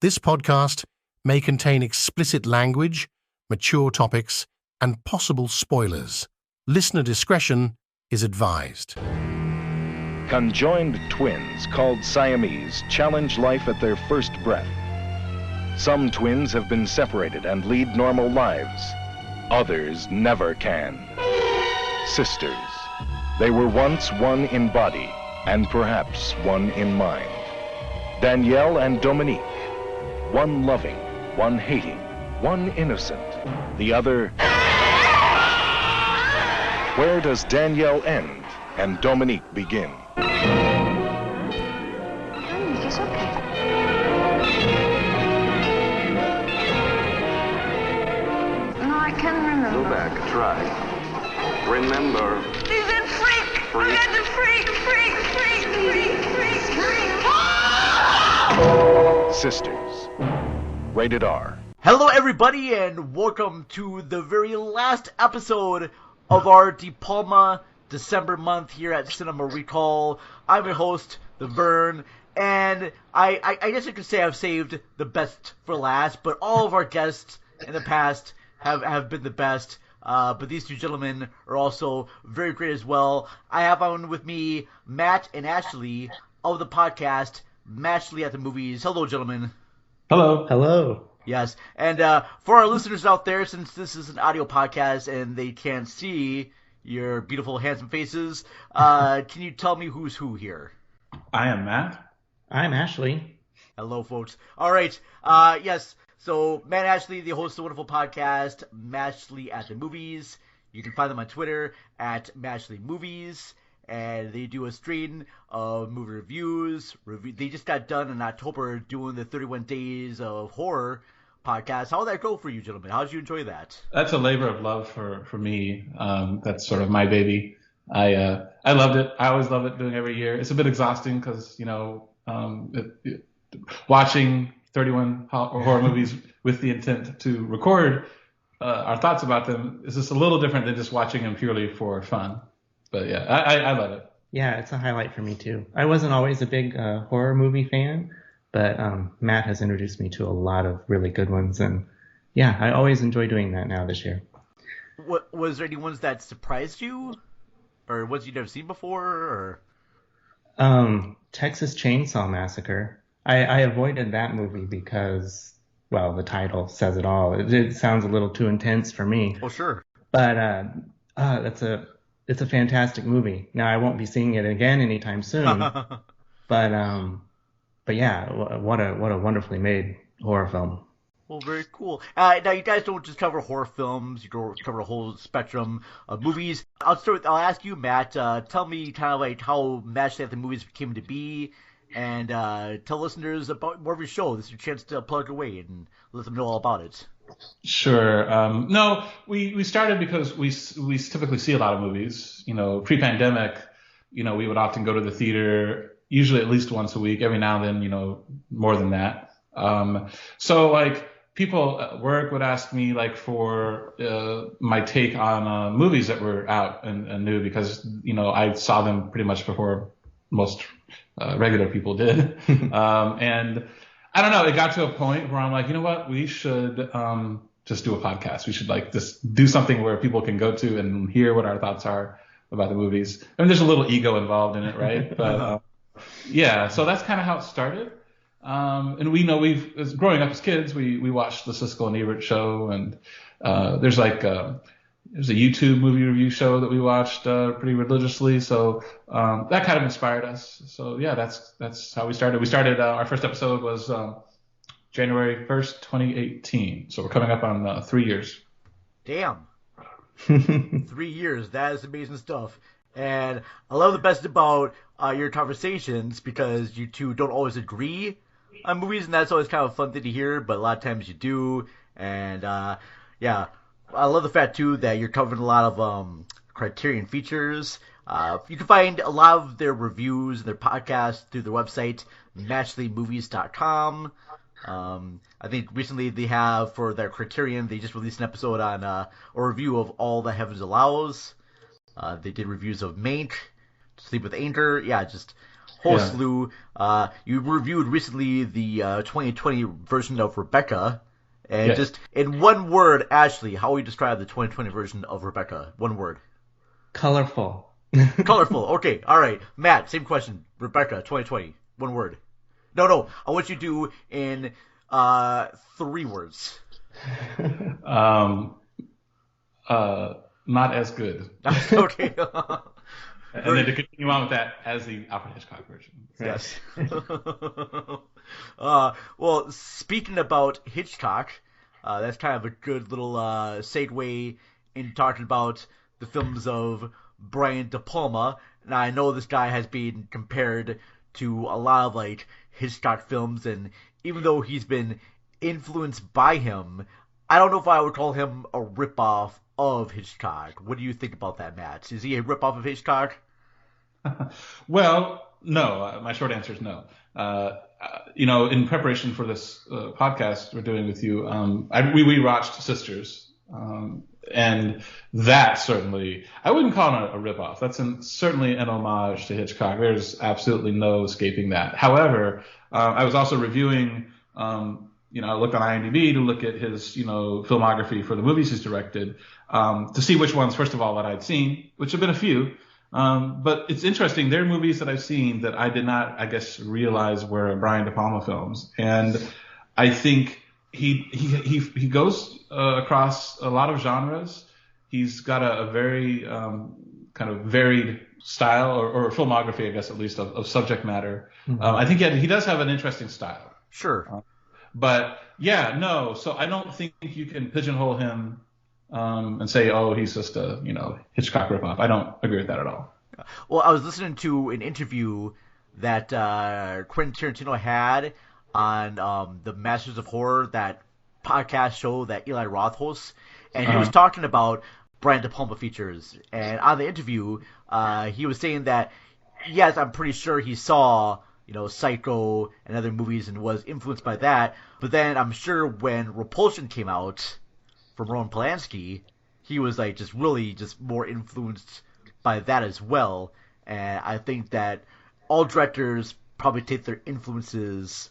This podcast may contain explicit language, mature topics, and possible spoilers. Listener discretion is advised. Conjoined twins called Siamese challenge life at their first breath. Some twins have been separated and lead normal lives. Others never can. Sisters. They were once one in body and perhaps one in mind. Danielle and Dominique. One loving, one hating, one innocent, the other... Where does Danielle end and Dominique begin? Dominique is okay. No, I can't remember. Go back, try. Remember. He's a freak! Freak. He's a freak! Sisters. Rated R. Hello everybody and welcome to the very last episode of our DePalma December month here at Cinema Recall. I'm your host, the Vern, and I guess I could say I've saved the best for last, but all of our guests in the past have been the best. But these two gentlemen are also very great as well. I have on with me Matt and Ashley of the podcast Mashley at the Movies. Hello, gentlemen. Hello. Hello. Yes, and for our listeners out there, since this is an audio podcast and they can't see your beautiful, handsome faces, can you tell me who's who here? I am Matt. I'm Ashley. Hello, folks. All right. Yes. So, Matt and Ashley, the host of the wonderful podcast, Mashley at the Movies. You can find them on Twitter at Mashley Movies. And they do a string of movie reviews. They just got done in October doing the 31 Days of Horror podcast. How did that go for you, gentlemen? How did you enjoy that? That's a labor of love for me. That's sort of my baby. I loved it. I always love it doing every year. It's a bit exhausting because, watching 31 horror movies with the intent to record our thoughts about them is just a little different than just watching them purely for fun. But yeah, I love it. Yeah, it's a highlight for me too. I wasn't always a big horror movie fan, but Matt has introduced me to a lot of really good ones, and yeah, I always enjoy doing that now this year. Was there any ones that surprised you, or ones you'd never seen before, or? Texas Chainsaw Massacre. I avoided that movie because, well, the title says it all. It sounds a little too intense for me. Oh, sure. But it's a fantastic movie. Now I won't be seeing it again anytime soon. but yeah, what a wonderfully made horror film. Well, very cool. Now you guys don't just cover horror films; you cover a whole spectrum of movies. I'll ask you, Matt. Tell me kind of like how Mashley at the Movies came to be, and tell listeners about more of your show. This is your chance to plug away and let them know all about it. Sure. No, we started because we typically see a lot of movies. Pre-pandemic, we would often go to the theater, usually at least once a week. Every now and then, more than that. So like people at work would ask me like for my take on movies that were out and new because I saw them pretty much before most regular people did. And I don't know. It got to a point where I'm like, you know what? We should just do a podcast. We should like just do something where people can go to and hear what our thoughts are about the movies. I mean, there's a little ego involved in it, right? But yeah, so that's kind of how it started. And we know growing up as kids, we watched the Siskel and Ebert show, and there's a YouTube movie review show that we watched pretty religiously. So that kind of inspired us. So yeah, that's how we started. We started our first episode was January 1st, 2018. So we're coming up on 3 years. Damn. 3 years. That is amazing stuff. And I love the best about your conversations because you two don't always agree on movies, and that's always kind of a fun thing to hear, but a lot of times you do. And yeah, I love the fact too that you're covering a lot of Criterion features. You can find a lot of their reviews and their podcasts through their website, mashleymovies.com. I think recently they have, for their Criterion, they just released an episode on a review of All the Heavens Allows. They did reviews of Mank, Sleep with Anger. Yeah, just whole Yeah. slew. You reviewed recently the 2020 version of Rebecca. And Yes. just in one word, Ashley, how would you describe the 2020 version of Rebecca? One word. Colorful. Colorful. Okay, all right. Matt, same question. Rebecca, 2020. One word. No. I want you to do in 3 words. Not as good. Okay. And then to continue on with that as the Alfred Hitchcock version. Yes. Well, speaking about Hitchcock, that's kind of a good little segue in talking about the films of Brian DePalma. Now, I know this guy has been compared to a lot of like Hitchcock films, and even though he's been influenced by him, I don't know if I would call him a ripoff of Hitchcock. What do you think about that, Matt? Is he a ripoff of Hitchcock? Well, no. My short answer is no. In preparation for this podcast we're doing with you, we watched Sisters, and that certainly, I wouldn't call it a ripoff. That's certainly an homage to Hitchcock. There's absolutely no escaping that. However, I was also reviewing, I looked on IMDb to look at his, filmography for the movies he's directed, to see which ones, first of all, that I'd seen, which have been a few. But it's interesting. There are movies that I've seen that I did not, I guess, realize were Brian De Palma films, and I think he goes across a lot of genres. He's got a very kind of varied style or filmography, I guess, at least of subject matter. Mm-hmm. I think he does have an interesting style. Sure. But yeah, no. So I don't think you can pigeonhole him and say, oh, he's just a Hitchcock ripoff. I don't agree with that at all. Well, I was listening to an interview that Quentin Tarantino had on the Masters of Horror, that podcast show that Eli Roth hosts, and he was talking about Brian De Palma features. And on the interview, he was saying that, yes, I'm pretty sure he saw Psycho and other movies and was influenced by that. But then I'm sure when Repulsion came out from Roman Polanski, he was like just more influenced by that as well. And I think that all directors probably take their influences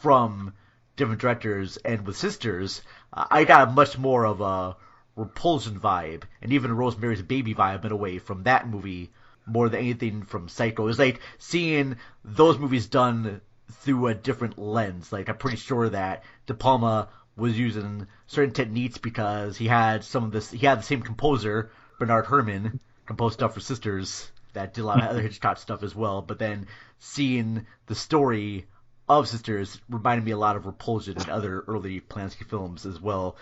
from different directors. And with Sisters, I got much more of a Repulsion vibe, and even Rosemary's Baby vibe in a way from that movie more than anything from Psycho. It's like seeing those movies done through a different lens. Like, I'm pretty sure that De Palma was using certain techniques because he had the same composer, Bernard Herrmann, composed stuff for Sisters that did a lot of other Hitchcock stuff as well. But then seeing the story of Sisters reminded me a lot of Repulsion and other early Polanski films as well.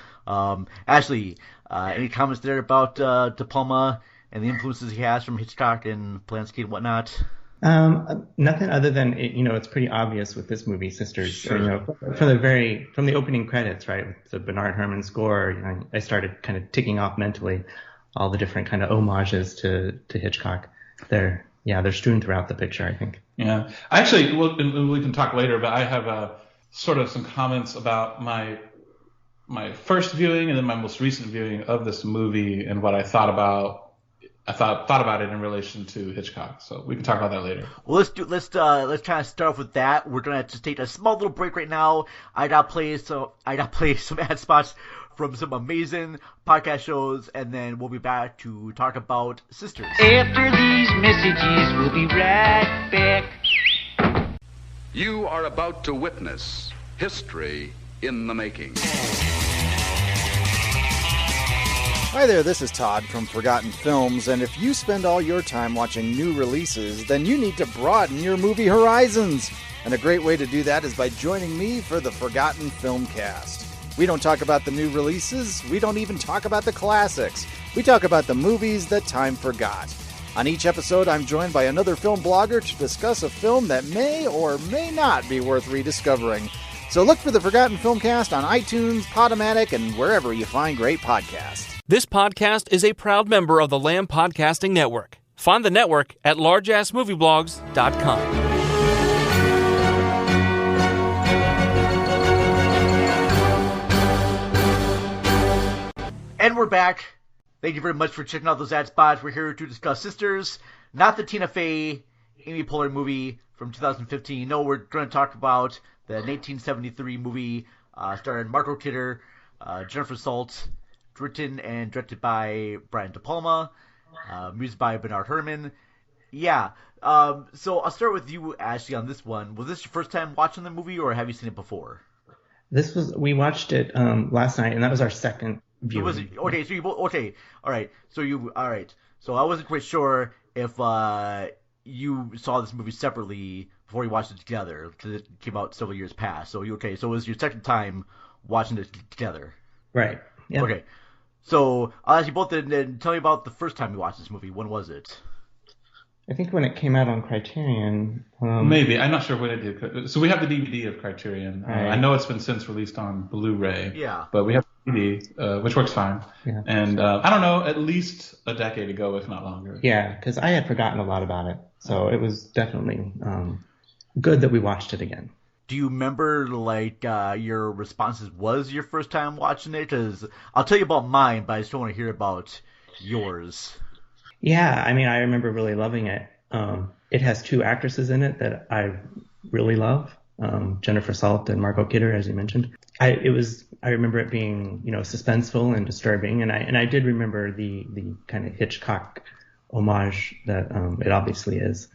Ashley, any comments there about De Palma and the influences he has from Hitchcock and Polanski and whatnot? Nothing other than it's pretty obvious with this movie, Sisters. Sure. From the opening credits, right, with the Bernard Herrmann score, I started kind of ticking off mentally all the different kind of homages to Hitchcock. They're strewn throughout the picture, I think. Yeah, actually, we can talk later, but I have sort of some comments about my first viewing and then my most recent viewing of this movie and what I thought about. I thought about it in relation to Hitchcock, so we can talk about that later. Well, let's kind of start off with that. We're gonna just take a small little break right now. I got play some ad spots from some amazing podcast shows, and then we'll be back to talk about Sisters. After these messages, we'll be right back. You are about to witness history in the making. Hi there, this is Todd from Forgotten Films, and if you spend all your time watching new releases, then you need to broaden your movie horizons. And a great way to do that is by joining me for the Forgotten Filmcast. We don't talk about the new releases, we don't even talk about the classics. We talk about the movies that time forgot. On each episode, I'm joined by another film blogger to discuss a film that may or may not be worth rediscovering. So look for the Forgotten Filmcast on iTunes, Podomatic, and wherever you find great podcasts. This podcast is a proud member of the Lamb Podcasting Network. Find the network at largeassmovieblogs.com. And we're back. Thank you very much for checking out those ad spots. We're here to discuss Sisters, not the Tina Fey Amy Poehler movie from 2015. No, we're going to talk about the 1973 movie starring Margot Kidder, Jennifer Salt, written and directed by Brian DePalma, music by Bernard Herrmann. Yeah. So I'll start with you, Ashley, on this one. Was this your first time watching the movie, or have you seen it before? We watched it last night, and that was our second viewing. All right. So I wasn't quite sure if you saw this movie separately before you watched it together, because it came out several years past. So it was your second time watching it together. Right. Yeah. Okay. So I'll ask you both, and tell me about the first time you watched this movie. When was it? I think when it came out on Criterion. Maybe. I'm not sure when it did. So we have the DVD of Criterion. Right. I know it's been since released on Blu-ray. Yeah. But we have the DVD, which works fine. Yeah. And I don't know, at least a decade ago, if not longer. Yeah, because I had forgotten a lot about it. So it was definitely good that we watched it again. Do you remember, your responses was your first time watching it? Because I'll tell you about mine, but I still want to hear about yours. Yeah, I mean, I remember really loving it. It has two actresses in it that I really love, Jennifer Salt and Margot Kidder, as you mentioned. I remember it being, suspenseful and disturbing, and I did remember the kind of Hitchcock homage that it obviously is.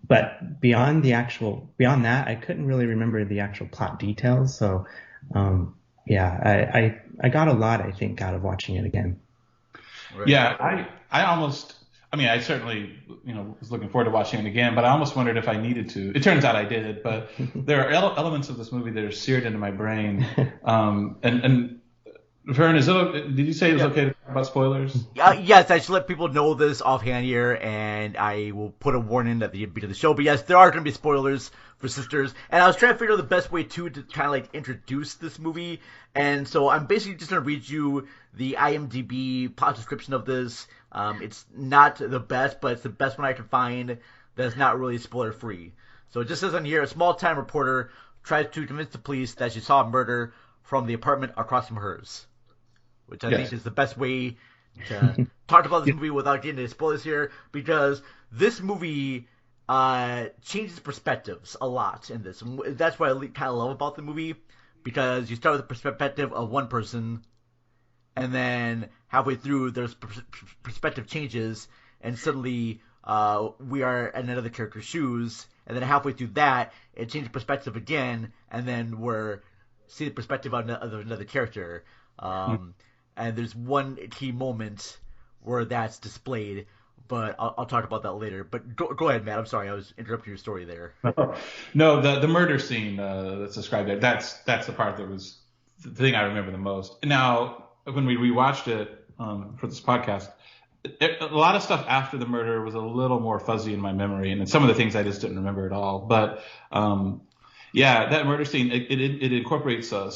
But beyond that, I couldn't really remember the actual plot details. So, I got a lot, I think, out of watching it again. Right. Yeah, I certainly, was looking forward to watching it again, but I almost wondered if I needed to. It turns out I did, but there are elements of this movie that are seared into my brain. And Vern, did you say it was okay to talk about spoilers? Yes, I should let people know this offhand here, and I will put a warning at the beginning of the show. But yes, there are going to be spoilers for Sisters, and I was trying to figure out the best way to kind of introduce this movie, and so I'm basically just going to read you the IMDb plot description of this. It's not the best, but it's the best one I can find that's not really spoiler free. So it just says on here, a small-time reporter tries to convince the police that she saw a murder from the apartment across from hers, which I think is the best way to talk about this movie without getting into spoilers here, because this movie changes perspectives a lot in this. And that's what I kind of love about the movie, because you start with the perspective of one person, and then halfway through there's perspective changes, and suddenly we are in another character's shoes, and then halfway through that it changes perspective again, and then we're seeing the perspective of another character. And there's one key moment where that's displayed, but I'll talk about that later. But go ahead, Matt. I'm sorry, I was interrupting your story there. No, the murder scene that's described there, that's the part that was the thing I remember the most. Now, when we rewatched it for this podcast, a lot of stuff after the murder was a little more fuzzy in my memory, and some of the things I just didn't remember at all. But that murder scene, it incorporates a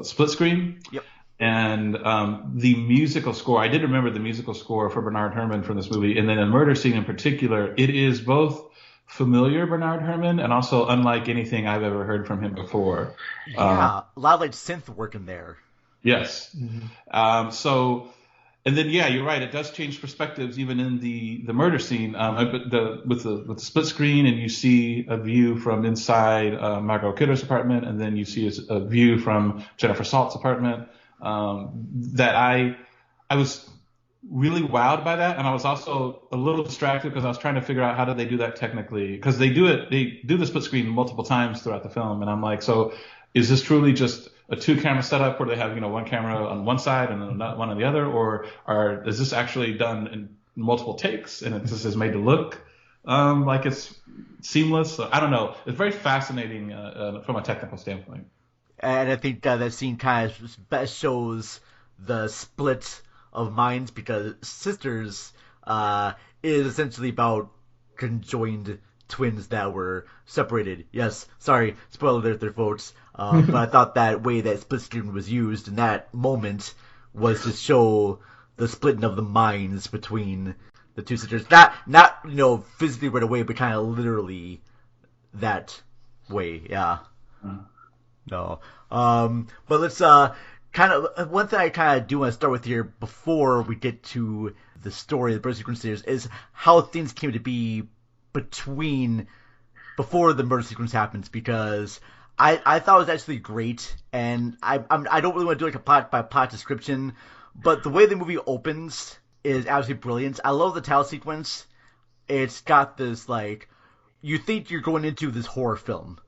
split screen. Yep. And the musical score, I did remember the musical score for Bernard Herrmann from this movie, and then the murder scene in particular, it is both familiar Bernard Herrmann and also unlike anything I've ever heard from him before. Yeah, a lot of synth work in there. Yes. Mm-hmm. And then you're right. It does change perspectives even in the murder scene. With the split screen, and you see a view from inside Margot Kidder's apartment, and then you see a view from Jennifer Salt's apartment. That I was really wowed by that, and I was also a little distracted because I was trying to figure out how do they do that technically, because they do the split screen multiple times throughout the film, and I'm like, so is this truly just a 2-camera setup where they have one camera on one side and one on the other, or is this actually done in multiple takes and it just is made to look like it's seamless? So, I don't know. It's very fascinating from a technical standpoint. And I think that scene kind of best shows the split of minds, because Sisters is essentially about conjoined twins that were separated. Yes, sorry, spoiler alert there, folks. But I thought that way that split screen was used in that moment was to show the splitting of the minds between the two sisters. Not physically right away, but kind of literally that way. Yeah. No. But let's one thing I kind of do want to start with here before we get to the story, the birth sequence is how things came to be before the murder sequence happens, because I thought it was actually great, and I don't really want to do like a plot by plot description, but the way the movie opens is absolutely brilliant. I love the title sequence. It's got this, like, you think you're going into this horror film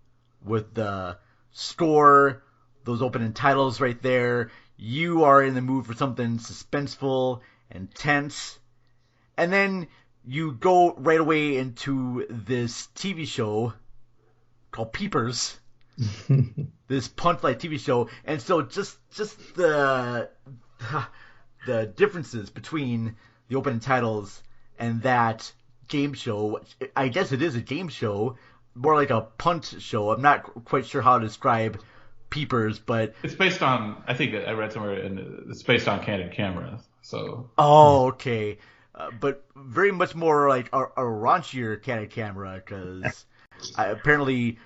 with the score, those opening titles right there. You are in the mood for something suspenseful and tense. And then you go right away into this TV show called Peepers. This punch-like TV show. And so just the differences between the opening titles and that game show. I guess it is a game show, more like a punt show. I'm not quite sure how to describe Peepers, but it's based on, I think I read somewhere, it's based on Candid Camera. So. Oh, okay. But very much more like a raunchier Candid Camera, because apparently,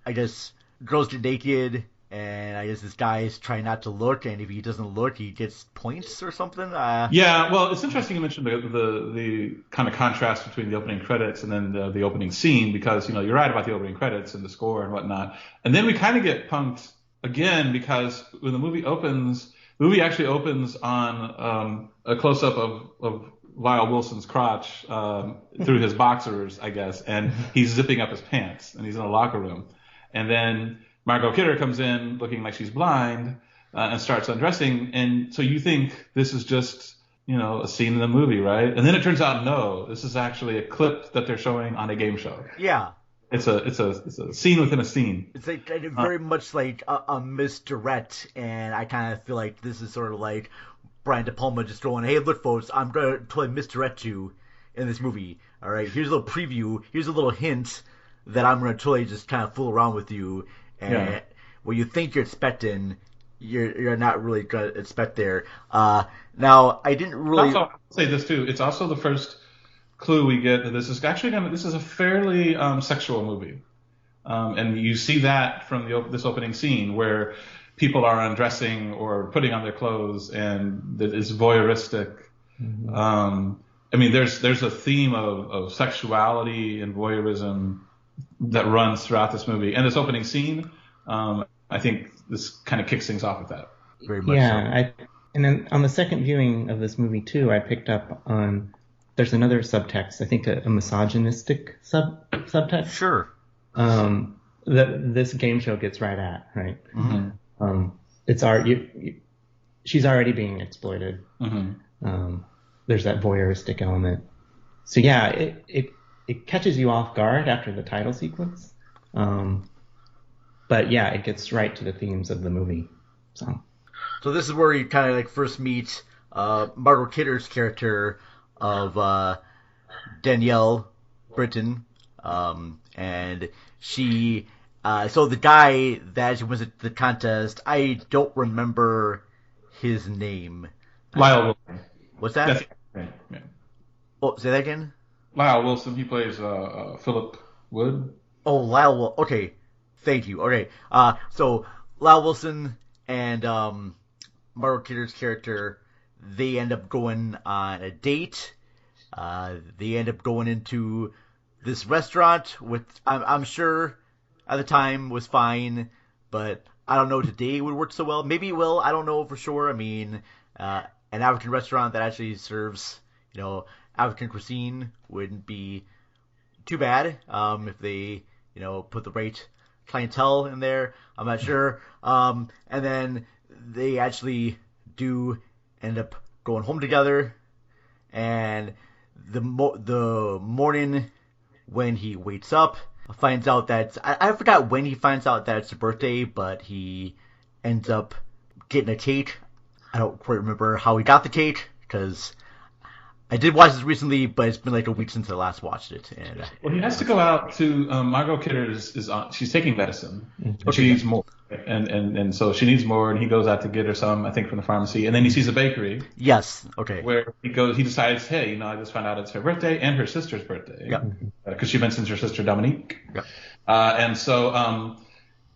I guess, girls get naked, and I guess this guy is trying not to look, and if he doesn't look, he gets points or something. Yeah, well, it's interesting you mentioned the kind of contrast between the opening credits and then the opening scene, because, you're right about the opening credits and the score and whatnot. And then we kind of get punked again, because when the movie opens, the movie actually opens on a close-up of Lyle Wilson's crotch through his boxers, I guess, and he's zipping up his pants, and he's in a locker room. And then Margot Kidder comes in looking like she's blind and starts undressing, and so you think this is just, a scene in the movie, right? And then it turns out, no, this is actually a clip that they're showing on a game show. Yeah. It's a scene within a scene. It's like very much like a misdirect, and I kind of feel like this is sort of like Brian DePalma just going, hey, look, folks, I'm going to totally misdirect you in this movie. All right, here's a little preview. Here's a little hint that I'm going to totally just kind of fool around with you. And what you think you're expecting, you're not really going to expect there. Now, I didn't really... Also, I'll say this, too. It's also the first clue we get that this is a fairly sexual movie. And you see that from this opening scene where people are undressing or putting on their clothes, and that is voyeuristic. Mm-hmm. There's a theme of sexuality and voyeurism that runs throughout this movie. And this opening scene, I think this kind of kicks things off with that. Very much so. And then on the second viewing of this movie, too, I picked up on, there's another subtext, I think a misogynistic subtext. Sure. That this game show gets right at, right? Mm-hmm. She's already being exploited. Mm-hmm. There's that voyeuristic element. So yeah, it catches you off guard after the title sequence. But yeah, it gets right to the themes of the movie. So this is where you kind of like first meet Margot Kidder's character of Danielle Britton, and she. So the guy that was at the contest, I don't remember his name. Lyle Wilson. What's that? Yeah. Oh, say that again. Lyle Wilson. He plays Philip Wood. Oh, Lyle. Okay, thank you. Okay, so Lyle Wilson and Margot Kidder's character, they end up going on a date. They end up going into this restaurant, which I'm sure at the time was fine, but I don't know today it would work so well. Maybe it will. I don't know for sure. An African restaurant that actually serves, African cuisine wouldn't be too bad if they, put the right clientele in there. I'm not sure. And then they actually do end up going home together. And the morning when he wakes up, finds out that I forgot when he finds out that it's her birthday, but he ends up getting a cake. I don't quite remember how he got the cake, because I did watch this recently, but it's been like a week since I last watched it. And well, he has to go out to Margot Kidder she's taking medicine. Okay. She needs more, and so she needs more, and he goes out to get her some, I think, from the pharmacy, and then he sees a bakery. Yes. Okay. Where he decides, hey, I just found out it's her birthday and her sister's birthday. Yeah. Because she mentions her sister Dominique. Yeah. And so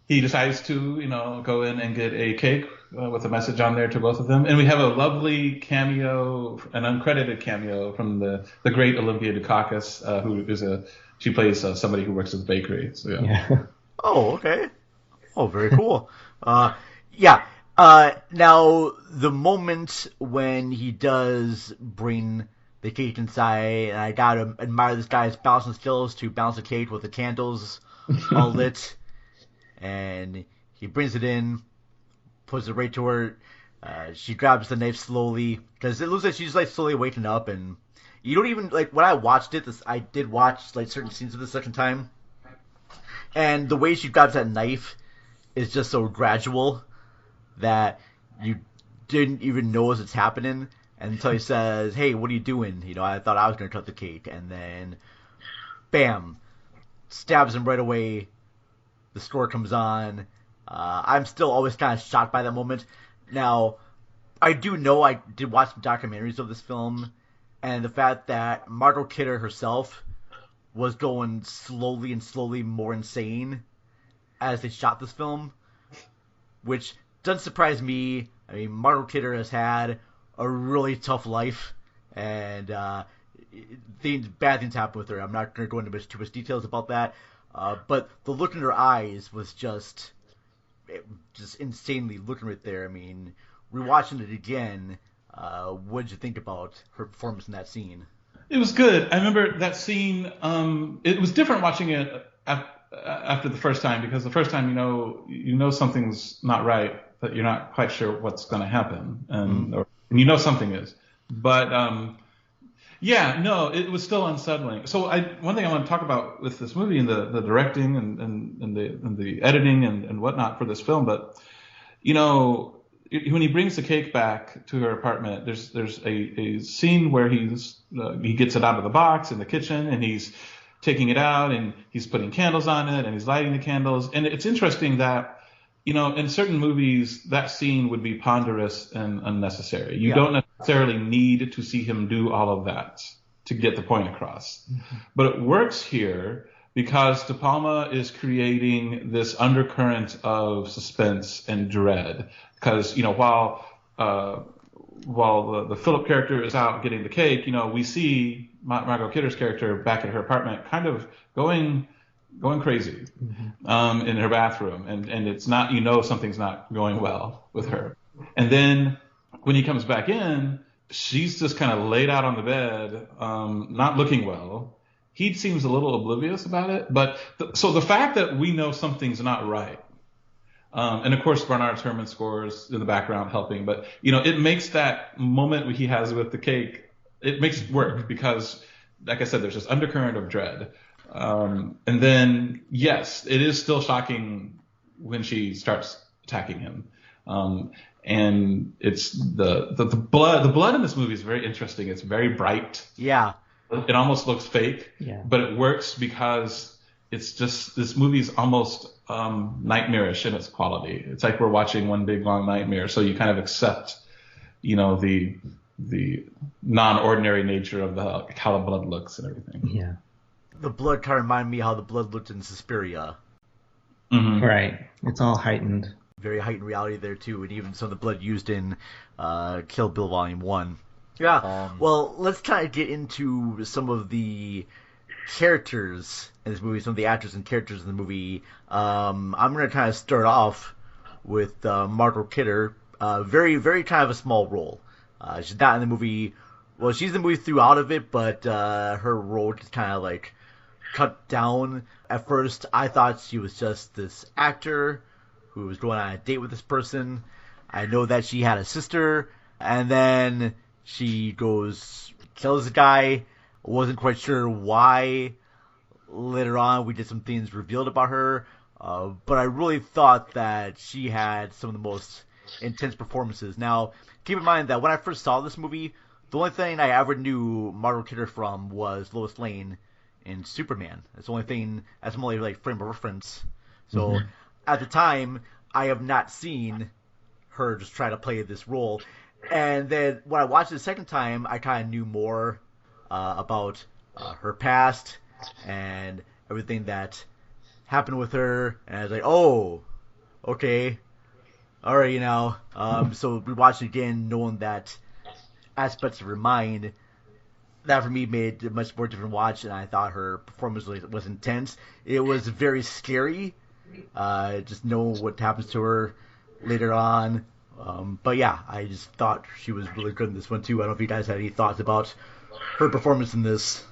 he decides to go in and get a cake with a message on there to both of them. And we have a lovely cameo, an uncredited cameo from the great Olympia Dukakis, who is a She plays somebody who works at the bakery. So yeah. Oh, okay. Oh, very cool. Yeah. Now, the moment when he does bring the cake inside, and I gotta admire this guy's balancing skills to balance a cake with the candles all lit, and he brings it in, puts it right to her. She grabs the knife slowly, because it looks like she's like slowly waking up, and you don't even, like, when I watched it, I did watch like certain scenes of the second time, and the way she grabs that knife is just so gradual that you didn't even notice it's happening until he says, "Hey, what are you doing?" I thought I was going to cut the cake, and then bam, stabs him right away. The score comes on. I'm still always kind of shocked by that moment. Now, I do know I did watch some documentaries of this film, and the fact that Margot Kidder herself was going slowly and slowly more insane as they shot this film, which doesn't surprise me. I mean, Margot Kidder has had a really tough life, and bad things happen with her. I'm not going to go into too much details about that, but the look in her eyes was just insanely looking right there. I mean, rewatching it again, what did you think about her performance in that scene? It was good. I remember that scene. It was different watching it after the first time, because the first time you know something's not right, but you're not quite sure what's going to happen, and and something is. But it was still unsettling. So one thing I want to talk about with this movie and the directing and the editing and whatnot for this film, but when he brings the cake back to her apartment, there's a scene where he gets it out of the box in the kitchen, and he's taking it out, and he's putting candles on it, and he's lighting the candles. And it's interesting that, in certain movies, that scene would be ponderous and unnecessary. You don't necessarily need to see him do all of that to get the point across. Mm-hmm. But it works here because DePalma is creating this undercurrent of suspense and dread. Because, while the Philip character is out getting the cake, we see Margot Kidder's character back at her apartment kind of going crazy in her bathroom. And it's not, something's not going well with her. And then when he comes back in, she's just kind of laid out on the bed, not looking well. He seems a little oblivious about it. But so the fact that we know something's not right, and of course Bernard Herrmann scores in the background helping, but it makes that moment he has with the cake, it makes it work because, like I said, there's this undercurrent of dread. And then, yes, it is still shocking when she starts attacking him. And it's the blood in this movie is very interesting. It's very bright. Yeah. It almost looks fake, but it works because it's just, this movie's almost nightmarish in its quality. It's like we're watching one big long nightmare. So you kind of accept, the non-ordinary nature of how the blood looks and everything. Yeah. The blood kind of reminded me how the blood looked in Suspiria. Mm-hmm. Right. It's all heightened. Very heightened reality there, too, and even some of the blood used in Kill Bill Volume 1. Yeah. Well, let's kind of get into some of the characters in this movie, some of the actors and characters in the movie. I'm going to kind of start off with Margot Kidder. Very, very kind of a small role. She's not in the movie. Well, she's in the movie throughout of it, but her role just kind of like cut down. At first, I thought she was just this actor who was going on a date with this person. I know that she had a sister, and then she kills the guy. Wasn't quite sure why. Later on, we did some things revealed about her, but I really thought that she had some of the most intense performances. Now, keep in mind that when I first saw this movie, the only thing I ever knew Margot Kidder from was Lois Lane in Superman. That's the only thing, that's my only frame of reference. So at the time, I have not seen her just try to play this role. And then when I watched it the second time, I kind of knew more about her past and everything that happened with her. And I was like, oh, okay. All right, so we watched it again knowing that aspects of her mind that for me made it a much more different watch, and I thought her performance was intense. It was very scary. Just know what happens to her later on. But yeah, I just thought she was really good in this one too. I don't know if you guys had any thoughts about her performance in this.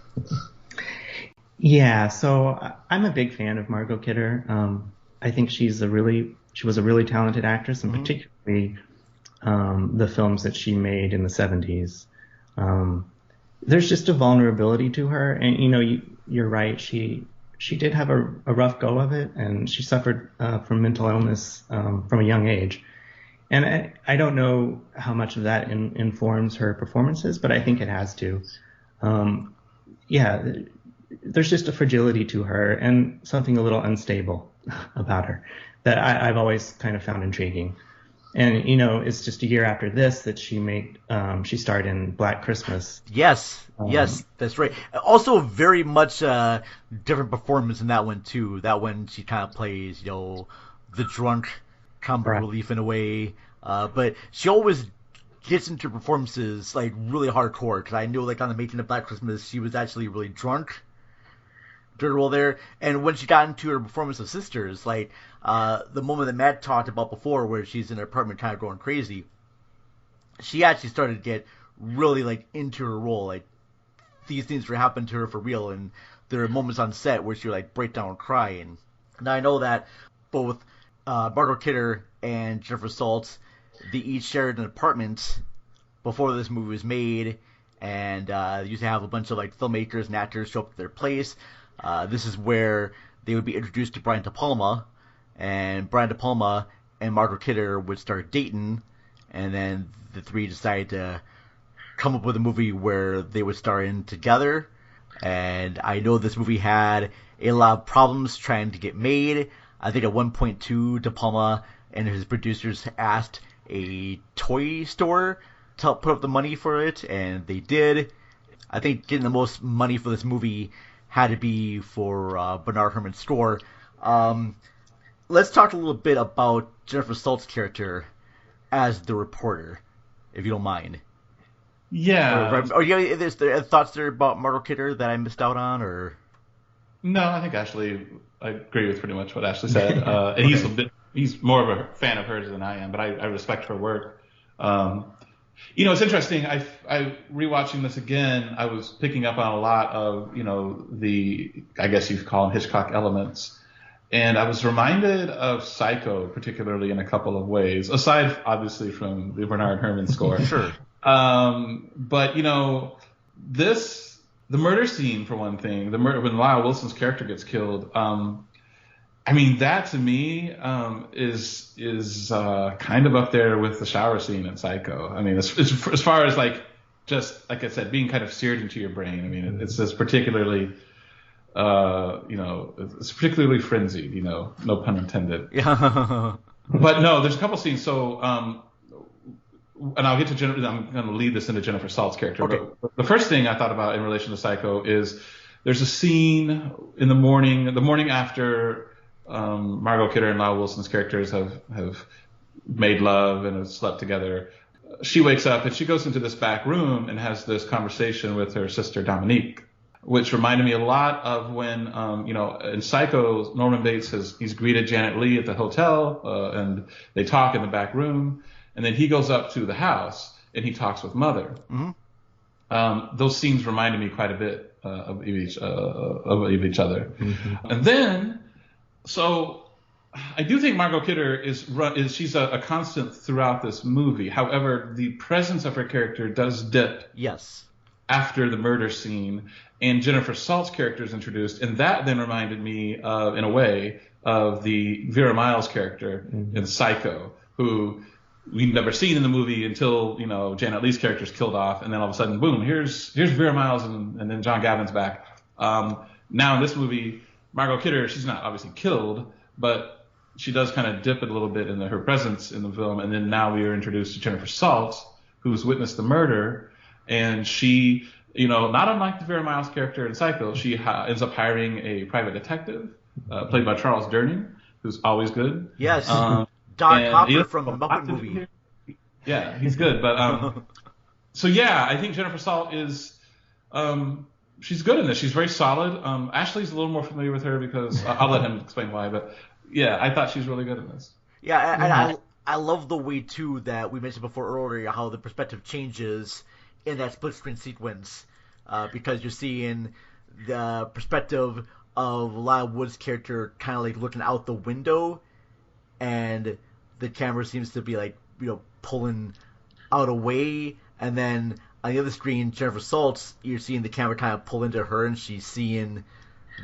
Yeah, so I'm a big fan of Margot Kidder. I think she was a really talented actress, and particularly the films that she made in the 70s. There's just a vulnerability to her, and you're right. She did have a rough go of it, and she suffered from mental illness from a young age. And I don't know how much of that informs her performances, but I think it has to. There's just a fragility to her and something a little unstable about her that I've always kind of found intriguing. And, it's just a year after this that she starred in Black Christmas. Yes, that's right. Also, very much different performance in that one, too. That one, she kind of plays, the drunk comic relief in a way. But she always gets into performances, like, really hardcore. Because I know, like, on the making of Black Christmas, she was actually really drunk during the role there. And when she got into her performance of Sisters, like, the moment that Matt talked about before, where she's in her apartment kind of going crazy, she actually started to get really, like, into her role. Like, these things were happening to her for real, and there are moments on set where she would, like, break down and cry. And now I know that both Margot Kidder and Jennifer Saltz, they each shared an apartment before this movie was made, and they used to have a bunch of, like, filmmakers and actors show up at their place. This is where they would be introduced to Brian DePalma, and Brian DePalma and Margot Kidder would start dating, and then the three decided to come up with a movie where they would star in together. And I know this movie had a lot of problems trying to get made. I think at one point, too, DePalma and his producers asked a toy store to help put up the money for it, and they did. I think getting the most money for this movie had to be for Bernard Herrmann's score. Let's talk a little bit about Jennifer Saltz's character as the reporter, if you don't mind. Yeah. Or there's thoughts there about Margot Kidder that I missed out on, or? No, I think I agree with pretty much what Ashley said. And he's more of a fan of hers than I am, but I respect her work. It's interesting. I rewatching this again, I was picking up on a lot of, I guess you could call them Hitchcock elements. And I was reminded of Psycho, particularly in a couple of ways, aside obviously from the Bernard Herrmann score. Sure. But the murder scene, for one thing, when Lyle Wilson's character gets killed, that to me is kind of up there with the shower scene in Psycho. As far as like, just like I said, being kind of seared into your brain. It's just particularly, it's particularly frenzied. No pun intended. Yeah. But no, there's a couple scenes. So, and I'll get to Jennifer. I'm going to lead this into Jennifer Saltz's character. Okay. But the first thing I thought about in relation to Psycho is there's a scene in the morning after Margot Kidder and Lyle Wilson's characters have made love and have slept together. She wakes up and she goes into this back room and has this conversation with her sister Dominique, which reminded me a lot of when, in Psycho, Norman Bates he's greeted Janet Leigh at the hotel, and they talk in the back room, and then he goes up to the house and he talks with Mother. Mm-hmm. Those scenes reminded me quite a bit of each other. Mm-hmm. And then, so I do think Margot Kidder she's a constant throughout this movie. However, the presence of her character does dip. Yes. After the murder scene, and Jennifer Saltz's character is introduced, and that then reminded me of, in a way, of the Vera Miles character in Psycho, who we'd never seen in the movie until Janet Leigh's character is killed off, and then all of a sudden, boom, here's Vera Miles, and then John Gavin's back. Now in this movie, Margot Kidder, she's not obviously killed, but she does kind of dip it a little bit in her presence in the film, and then now we are introduced to Jennifer Saltz, who's witnessed the murder. And she, not unlike the Vera Miles character in Psycho, she ends up hiring a private detective, played by Charles Durning, who's always good. Yes, Don Hopper from the Muppet movie. Yeah, he's good. But so yeah, I think Jennifer Saltz is She's good in this. She's very solid. Ashley's a little more familiar with her because I'll let him explain why. But yeah, I thought she's really good in this. Yeah, and I love the way too that we mentioned before earlier how the perspective changes in that split screen sequence because you're seeing the perspective of Lyle Wood's character kind of like looking out the window, and the camera seems to be like pulling out away, and then on the other screen, Jennifer Saltz, you're seeing the camera kind of pull into her, and she's seeing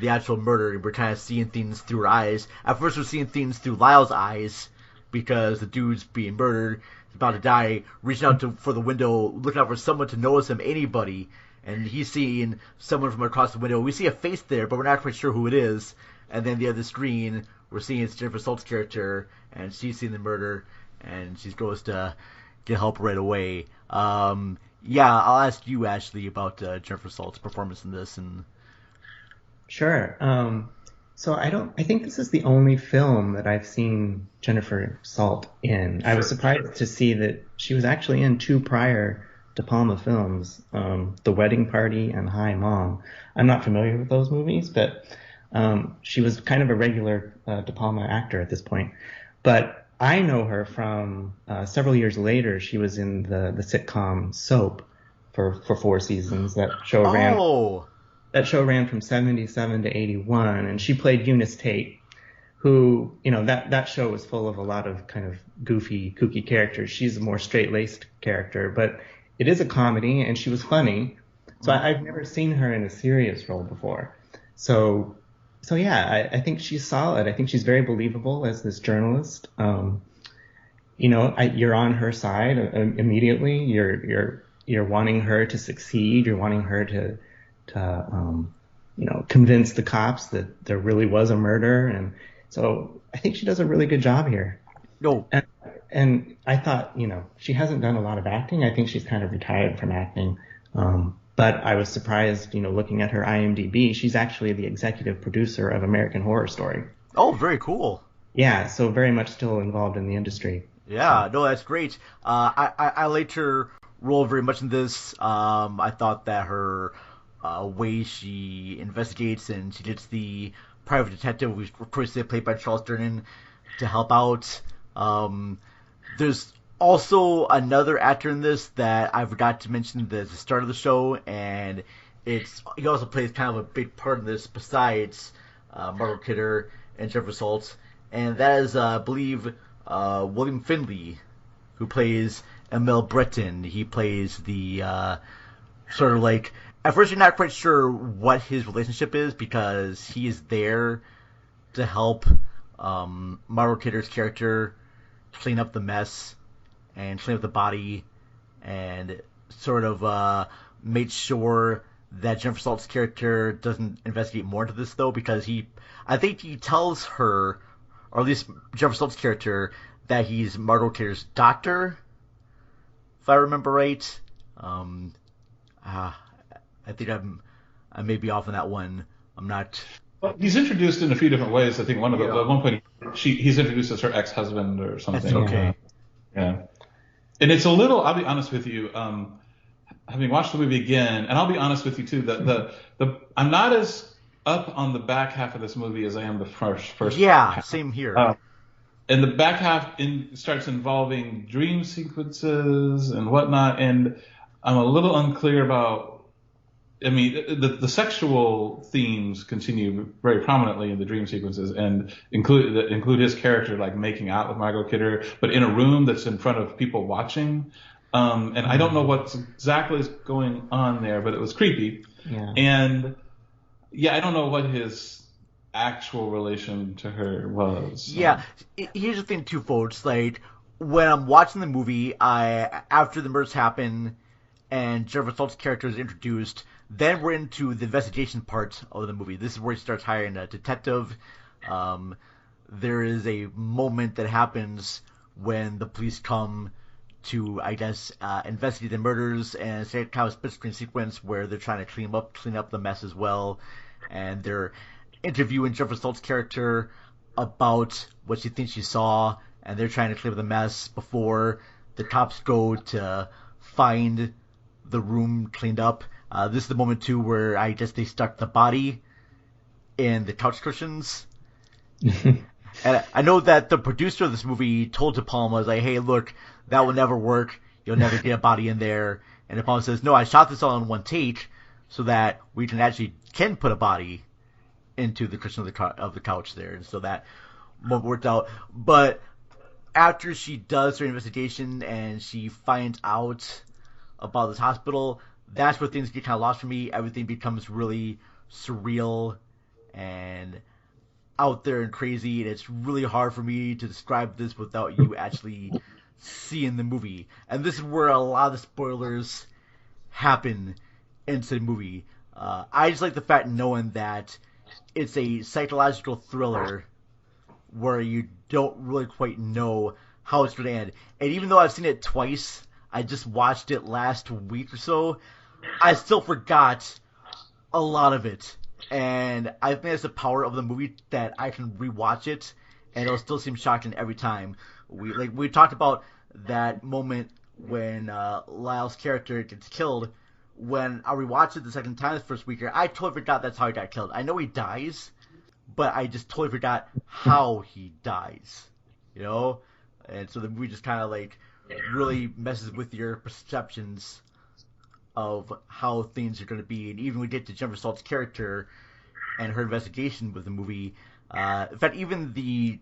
the actual murder, and we're kind of seeing things through her eyes. At first, we're seeing things through Lyle's eyes because the dude's being murdered, he's about to die, reaching out for the window, looking out for someone to notice him, anybody, and he's seeing someone from across the window. We see a face there, but we're not quite sure who it is. And then the other screen, we're seeing it's Jennifer Saltz's character, and she's seeing the murder, and she goes to get help right away. Yeah, I'll ask you, Ashley, about Jennifer Saltz's performance in this. And Sure. So I think this is the only film that I've seen Jennifer Salt in. I was surprised to see that she was actually in 2 prior DePalma films, The Wedding Party and Hi Mom. I'm not familiar with those movies, but she was kind of a regular DePalma actor at this point. But I know her from several years later. She was in the sitcom Soap for 4 seasons. That show ran from 77 to 81, and she played Eunice Tate, who, that show was full of a lot of kind of goofy, kooky characters. She's a more straight-laced character, but it is a comedy, and she was funny. So I've never seen her in a serious role before. So yeah, I think she's solid. I think she's very believable as this journalist. You're on her side immediately. You're wanting her to succeed. You're wanting her to convince the cops that there really was a murder. And so I think she does a really good job here. No. And I thought, she hasn't done a lot of acting. I think she's kind of retired from acting. But I was surprised, looking at her IMDb, she's actually the executive producer of American Horror Story. Oh, very cool. Yeah, so very much still involved in the industry. Yeah, no, that's great. I liked her role very much in this. I thought that her way she investigates and she gets the private detective, which of course played by Charles Durnan, to help out. There's also another actor in this that I forgot to mention at the start of the show, and he also plays kind of a big part in this besides Margot Kidder and Jennifer Saltz, and that is, I believe, William Finley, who plays Emil Breton. He plays the sort of like, at first you're not quite sure what his relationship is because he is there to help Margot Kidder's character clean up the mess and clean up the body and sort of make sure that Jennifer Saltz's character doesn't investigate more into this, though, because I think he tells her, or at least Jennifer Saltz's character, that he's Margot Kidder's doctor, if I remember right. I think I may be off on that one. I'm not. Well, he's introduced in a few different ways. I think at one point he's introduced as her ex-husband or something. That's okay. Yeah. And it's a little, I'll be honest with you, having watched the movie again, and I'll be honest with you too, that I'm not as up on the back half of this movie as I am the first Yeah, half. Same here. And the back half starts involving dream sequences and whatnot, and I'm a little unclear about. I mean, the sexual themes continue very prominently in the dream sequences, and include his character like making out with Margot Kidder, but in a room that's in front of people watching. And I don't know what exactly is going on there, but it was creepy. Yeah. And I don't know what his actual relation to her was. Yeah, here's the thing too, folks. Like, when I'm watching the movie, after the murders happen and Jennifer Saltz's character is introduced, then we're into the investigation part of the movie. This is where he starts hiring a detective. There is a moment that happens when the police come to, I guess, investigate the murders, and it's kind of a split-screen sequence where they're trying to clean up the mess as well, and they're interviewing Jennifer Saltz's character about what she thinks she saw, and they're trying to clean up the mess before the cops go to find the room cleaned up. This is the moment too where they stuck the body in the couch cushions. And I know that the producer of this movie told DePalma, was like, hey, look, that will never work. You'll never get a body in there. And DePalma says, no, I shot this all in one take so that we can put a body into the cushion of the couch there. And so that moment worked out. But after she does her investigation and she finds out about this hospital, that's where things get kind of lost for me. Everything becomes really surreal and out there and crazy, and it's really hard for me to describe this without you actually seeing the movie. And this is where a lot of the spoilers happen into the movie. I just like the fact knowing that it's a psychological thriller where you don't really quite know how it's going to end. And even though I've seen it twice, I just watched it last week or so, I still forgot a lot of it. And I think that's the power of the movie, that I can rewatch it and it'll still seem shocking every time. We talked about that moment when Lyle's character gets killed. When I rewatched it the second time this first week, I totally forgot that's how he got killed. I know he dies, but I just totally forgot how he dies. You know? And so the movie just kind of really messes with your perceptions of how things are going to be. And even when we get to Jennifer Salt's character and her investigation with the movie, in fact, even the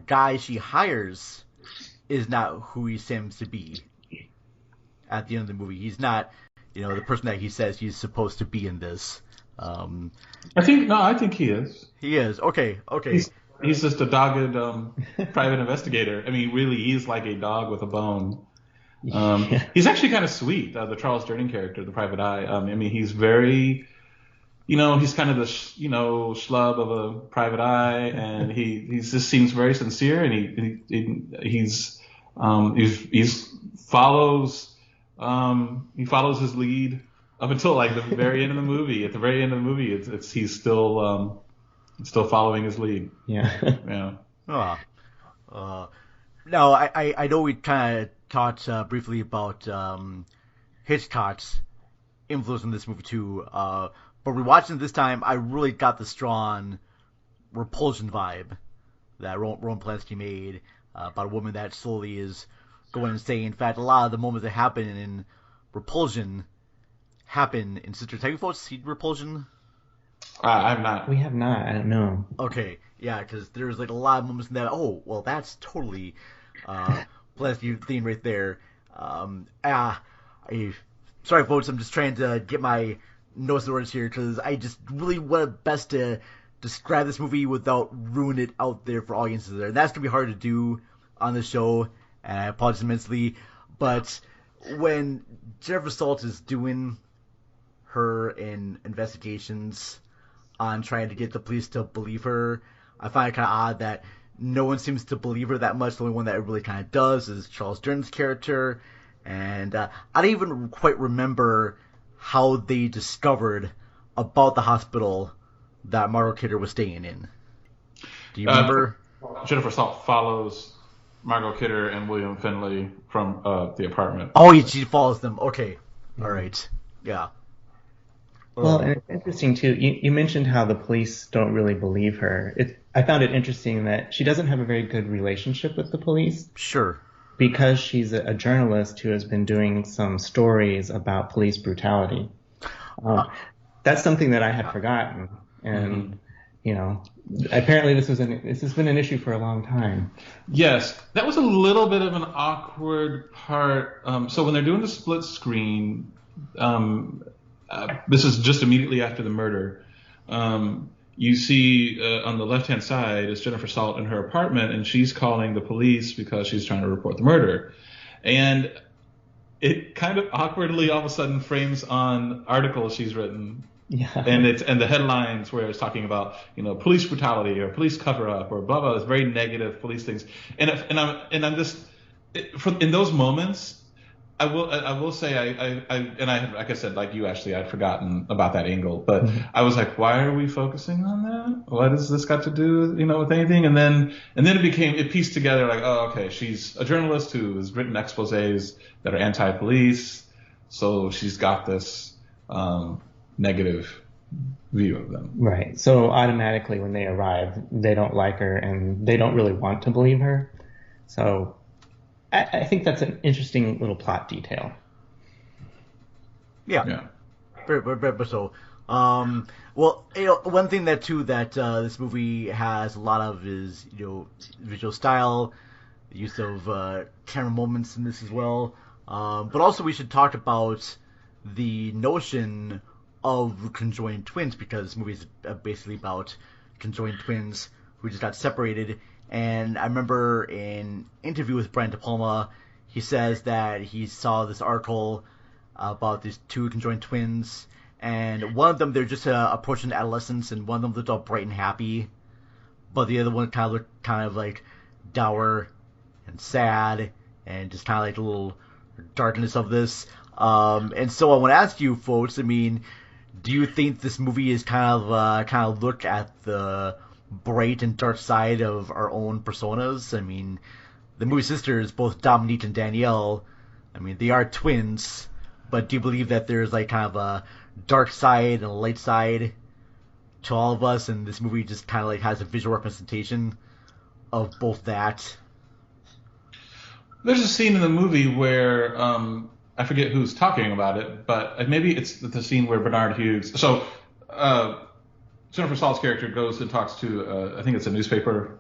guy she hires is not who he seems to be at the end of the movie. He's not, the person that he says he's supposed to be in this. I think he is. He is. Okay. He's just a dogged private investigator. I mean, really, he's like a dog with a bone. He's actually kind of sweet, the Charles Durning character, the private eye. I mean, he's very, he's kind of the, schlub of a private eye, and he just seems very sincere, and he follows his lead up until the very end of the movie. At the very end of the movie, he's still following his lead. Yeah. Yeah. Now, I know we kind of talked briefly about Hitchcock's influence in this movie too, but rewatching it this time, I really got the strong Repulsion vibe that Roman Polanski made about a woman that slowly is going insane. In fact, a lot of the moments that happen in Repulsion happen in Sisters. Have you folks seen Repulsion? I have not. We have not. I don't know. Okay, yeah, because there's a lot of moments in that. Oh, well, that's totally Polanski theme right there. Sorry, folks, I'm just trying to get my notes in order here because I just really want best to describe this movie without ruining it out there for audiences there. And that's gonna be hard to do on the show, and I apologize immensely. But when Jennifer Salt is doing her investigations on trying to get the police to believe her, I find it kind of odd that no one seems to believe her that much. The only one that really kind of does is Charles Durn's character. And I don't even quite remember how they discovered about the hospital that Margot Kidder was staying in. Do you remember? Jennifer Salt follows Margot Kidder and William Finley from the apartment. Oh, she follows them. Okay. All right. Yeah. Well, and it's interesting, too. You mentioned how the police don't really believe her. I found it interesting that she doesn't have a very good relationship with the police. Sure. Because she's a journalist who has been doing some stories about police brutality. That's something that I had forgotten. And, apparently this has been an issue for a long time. Yes, that was a little bit of an awkward part. So when they're doing the split screen, this is just immediately after the murder. You see on the left-hand side is Jennifer Salt in her apartment, and she's calling the police because she's trying to report the murder. And it kind of awkwardly all of a sudden frames on articles she's written. Yeah. And the headlines where it's talking about, police brutality or police cover-up or blah, blah, it's very negative police things. And I'm just, in those moments, I will say like I said, like you, Ashley, I'd forgotten about that angle, but I was like, why are we focusing on that? What has this got to do, with anything? And then it pieced together like, oh, okay, she's a journalist who has written exposés that are anti-police, so she's got this negative view of them. Right. So automatically when they arrive, they don't like her and they don't really want to believe her. So I think that's an interesting little plot detail. Yeah. Very so. Well, one thing that this movie has a lot of is visual style, the use of camera moments in this as well. But also we should talk about the notion of conjoined twins, because this movie is basically about conjoined twins who just got separated. And I remember in an interview with Brian DePalma, he says that he saw this article about these two conjoined twins, and one of them, they're just approaching adolescence, and one of them looked all bright and happy, but the other one looked like dour and sad, and just kind of like a little darkness of this. And so I want to ask you folks, I mean, do you think this movie is kind of look at the bright and dark side of our own personas? I mean, the movie sisters, both Dominique and Danielle, I mean, they are twins, but do you believe that there's like kind of a dark side and a light side to all of us, and this movie just kind of like has a visual representation of both that? There's a scene in the movie where I forget who's talking about it, but maybe it's the scene where Bernard Hughes. So Jennifer Salt's character goes and talks to I think it's a newspaper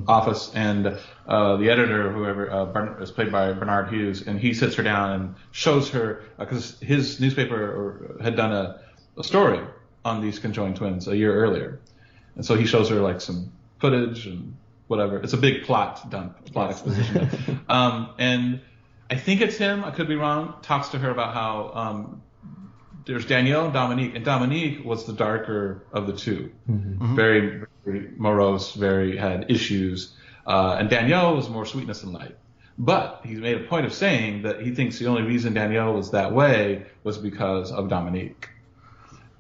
office, and the editor, whoever is played by Bernard Hughes, and he sits her down and shows her, because his newspaper had done a story on these conjoined twins a year earlier, and so he shows her like some footage and whatever. It's a big plot exposition. And I think it's him, I could be wrong, talks to her about how there's Danielle and Dominique was the darker of the two. Mm-hmm. Very, very morose, had issues. And Danielle was more sweetness and light. But he made a point of saying that he thinks the only reason Danielle was that way was because of Dominique.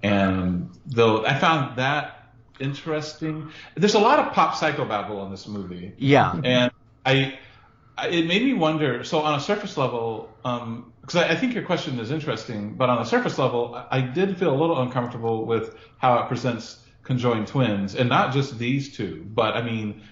And though I found that interesting, there's a lot of pop psychobabble in this movie. Yeah. And it made me wonder, so on a surface level, because I think your question is interesting, but on a surface level, I did feel a little uncomfortable with how it presents conjoined twins, and not just these two, but I mean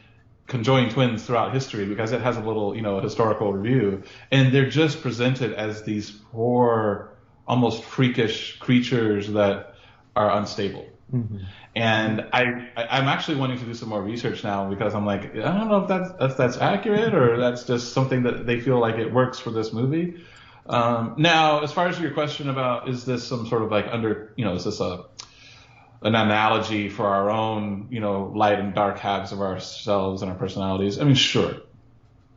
conjoined twins throughout history, because it has a little, historical review, and they're just presented as these poor, almost freakish creatures that are unstable. Mm-hmm. And I'm actually wanting to do some more research now, because I'm like, I don't know if that's accurate, or that's just something that they feel like it works for this movie. Now, as far as your question about, is this some sort of like is this an analogy for our own, light and dark halves of ourselves and our personalities? I mean, sure,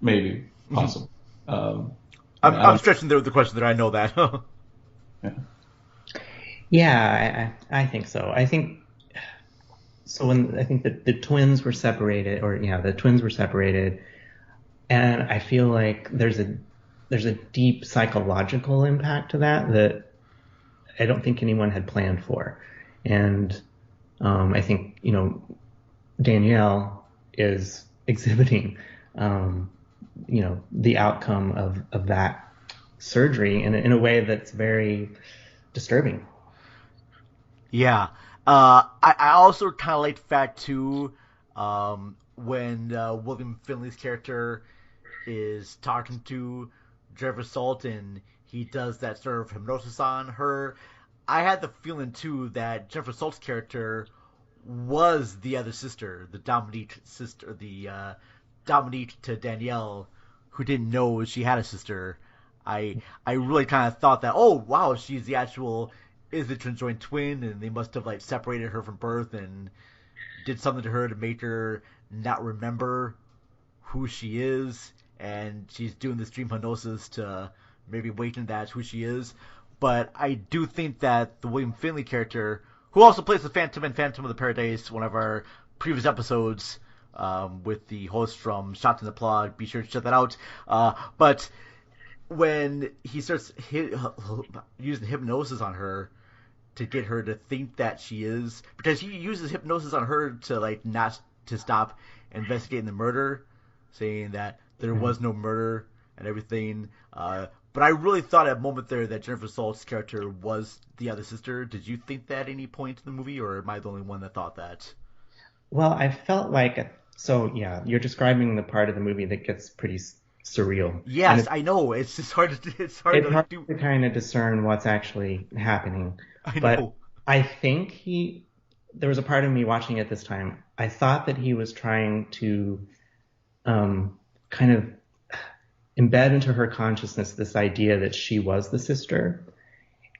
maybe, possible. I'm stretching the question there. I know that. Yeah. Yeah, I think so. I think that the twins were separated, and I feel like there's a deep psychological impact to that I don't think anyone had planned for. And I think, Danielle is exhibiting, the outcome of that surgery in a way that's very disturbing. Yeah. I also kind of like the fact, too, when William Finley's character is talking to Jennifer Salt and he does that sort of hypnosis on her. I had the feeling, too, that Jennifer Salt's character was the other sister, the Dominique sister, the Dominique to Danielle, who didn't know she had a sister. I really kind of thought that, oh, wow, she's the actual... is the conjoined twin, and they must have like separated her from birth and did something to her to make her not remember who she is, and she's doing this dream hypnosis to maybe awaken that's who she is. But I do think that the William Finley character, who also plays the Phantom in Phantom of the Paradise, one of our previous episodes with the host from Shots in the Plug, be sure to check that out. But when he starts using hypnosis on her to get her to think that she is, because he uses hypnosis on her to like not to stop investigating the murder, saying that there was no murder and everything. But I really thought at a moment there that Jennifer Salt's character was the other sister. Did you think that at any point in the movie, or am I the only one that thought that? Well, I felt like, so yeah, you're describing the part of the movie that gets pretty surreal. Yes, I know. It's just hard to it's hard to kind of discern what's actually happening. I but know. I think there was a part of me watching it this time. I thought that he was trying to kind of embed into her consciousness this idea that she was the sister.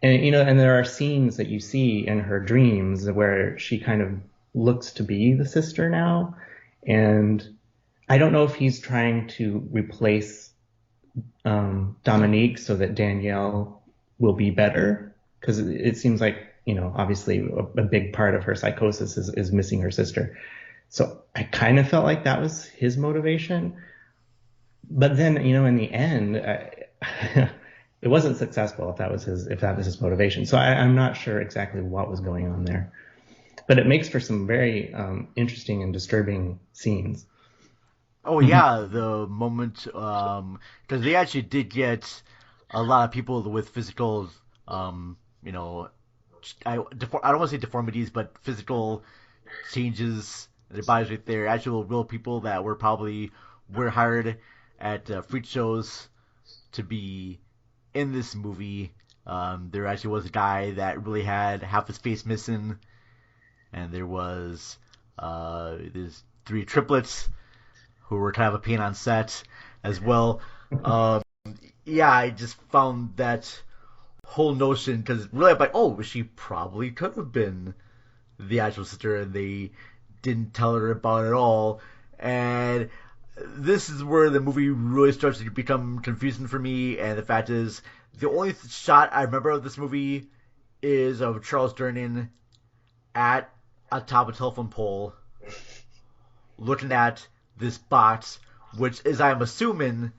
And, you know, and there are scenes that you see in her dreams where she kind of looks to be the sister now. And I don't know if he's trying to replace Dominique so that Danielle will be better. Because it seems like, you know, obviously a big part of her psychosis is missing her sister. So I kind of felt like that was his motivation. But then, you know, in the end, it wasn't successful if that was his motivation. So I'm not sure exactly what was going on there. But it makes for some very interesting and disturbing scenes. Oh yeah, the moment because they actually did get a lot of people with physical, you know, I don't want to say deformities, but physical changes in their bodies right there. Actual real people that were hired at freak shows to be in this movie. There actually was a guy that really had half his face missing, and there was there's 3 triplets who were kind of a pain on set as well. Yeah, I just found that whole notion, because really I'm like, oh, she probably could have been the actual sister, and they didn't tell her about it at all. And this is where the movie really starts to become confusing for me, and the fact is, the only shot I remember of this movie is of Charles Durning at atop a telephone pole looking at this box, which is, I'm assuming,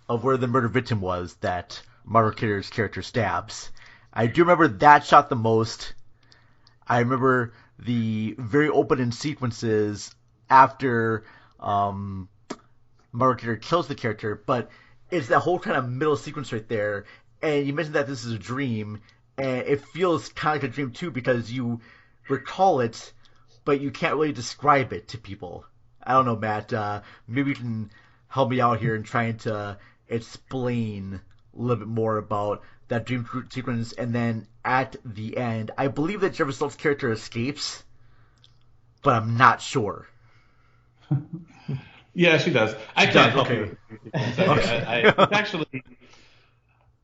of where the murder victim was that Margot Kidder's character stabs. I do remember that shot the most. I remember the very opening sequences after Margot Kidder kills the character, but it's that whole kind of middle sequence right there. And you mentioned that this is a dream, and it feels kind of like a dream too, because you recall it, but you can't really describe it to people. I don't know, Matt. Maybe you can help me out here in trying to explain a little bit more about that dream sequence. And then at the end, I believe that Jennifer Salt's character escapes, but I'm not sure. Yeah, she does. I can't help okay. It's actually,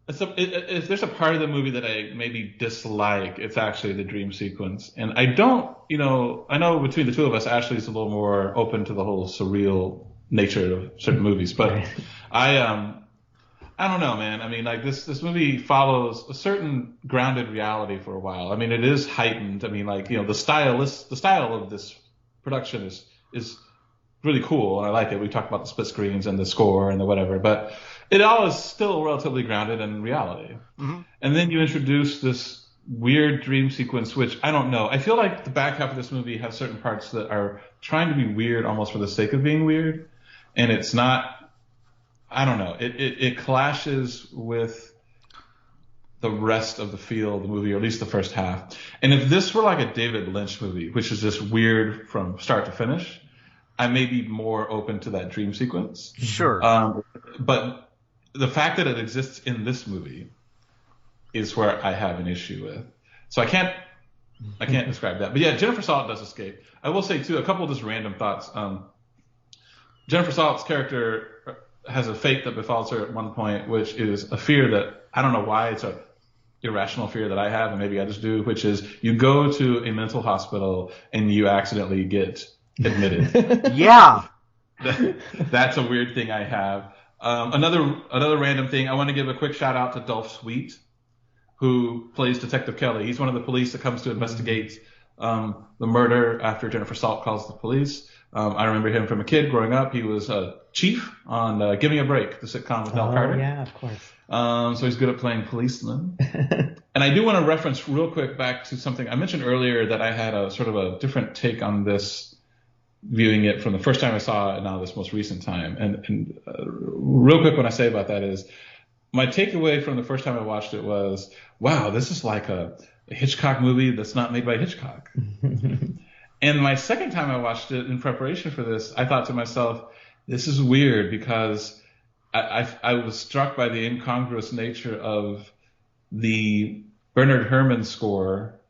if there's a part of the movie that I maybe dislike, it's actually the dream sequence. And I don't, you know, I know between the two of us, Ashley's a little more open to the whole surreal nature of certain movies, but I don't know, man. I mean, like this movie follows a certain grounded reality for a while. I mean, it is heightened. I mean, like, you know, the style of this production is really cool, and I like it. We talked about the split screens and the score and the whatever, but it all is still relatively grounded in reality. Mm-hmm. And then you introduce this weird dream sequence, which I don't know. I feel like the back half of this movie has certain parts that are trying to be weird almost for the sake of being weird, and it's not. I don't know. It clashes with the rest of the feel of the movie, or at least the first half. And if this were like a David Lynch movie, which is just weird from start to finish, I may be more open to that dream sequence. Sure. But the fact that it exists in this movie is where I have an issue with. So I can't describe that. But yeah, Jennifer Salt does escape. I will say too, a couple of just random thoughts. Jennifer Salt's character has a fate that befalls her at one point, which is a fear that I don't know why it's a irrational fear that I have, and maybe I just do, which is you go to a mental hospital and you accidentally get admitted. Yeah. That's a weird thing I have. Another random thing, I want to give a quick shout out to Dolph Sweet, who plays Detective Kelly. He's one of the police that comes to investigate the murder after Jennifer Salt calls the police. I remember him from a kid growing up. He was a chief on Give Me a Break, the sitcom with Al Carter. Oh, yeah, of course. So he's good at playing policeman. And I do want to reference real quick back to something I mentioned earlier, that I had a sort of a different take on this, viewing it from the first time I saw it and now this most recent time. And real quick, what I say about that is my takeaway from the first time I watched it was, wow, this is like a Hitchcock movie that's not made by Hitchcock. And my second time I watched it in preparation for this, I thought to myself, this is weird because I was struck by the incongruous nature of the Bernard Herrmann score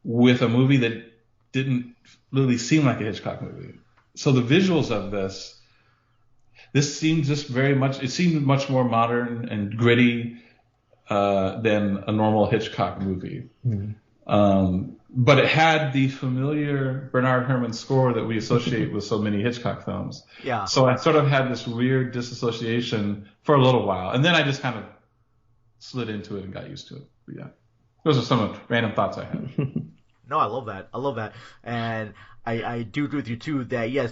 with a movie that didn't really seem like a Hitchcock movie. So the visuals of this seemed just it seemed much more modern and gritty than a normal Hitchcock movie. But it had the familiar Bernard Herrmann score that we associate with so many Hitchcock films. Yeah. So I sort of had this weird disassociation for a little while. And then I just kind of slid into it and got used to it. But yeah. Those are some of the random thoughts I had. No, I love that. And I do agree with you too that yes,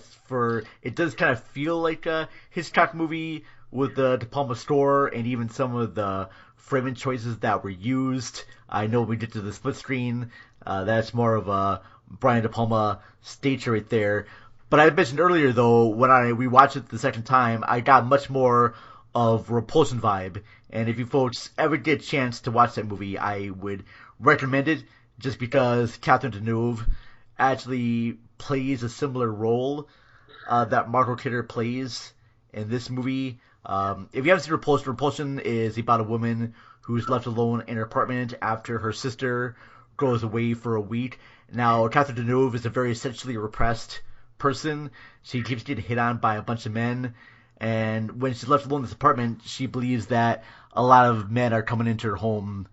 it does kind of feel like a Hitchcock movie with the DePalma score and even some of the framing choices that were used. I know we get to the split screen. That's more of a Brian DePalma stature right there. But I mentioned earlier though, when I rewatched it the second time, I got much more of Repulsion vibe. And if you folks ever get a chance to watch that movie, I would recommend it. Just because Catherine Deneuve actually plays a similar role that Margot Kidder plays in this movie. If you haven't seen Repulsion is about a woman who's left alone in her apartment after her sister goes away for a week. Now, Catherine Deneuve is a very sexually repressed person. She keeps getting hit on by a bunch of men. And when she's left alone in this apartment, she believes that a lot of men are coming into her home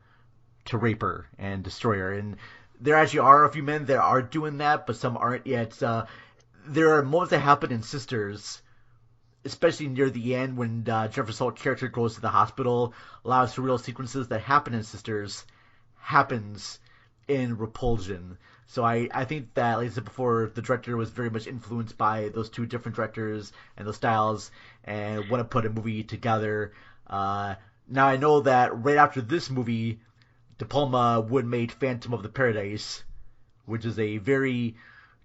to rape her and destroy her. And there actually are a few men that are doing that, but some aren't yet. There are moments that happen in Sisters, especially near the end when Jennifer Salt's character goes to the hospital. A lot of surreal sequences that happen in Sisters happens in Repulsion. So I think that, like I said before, the director was very much influenced by those two different directors and those styles and want to put a movie together. Now I know that right after this movie, De Palma would make Phantom of the Paradise, which is a very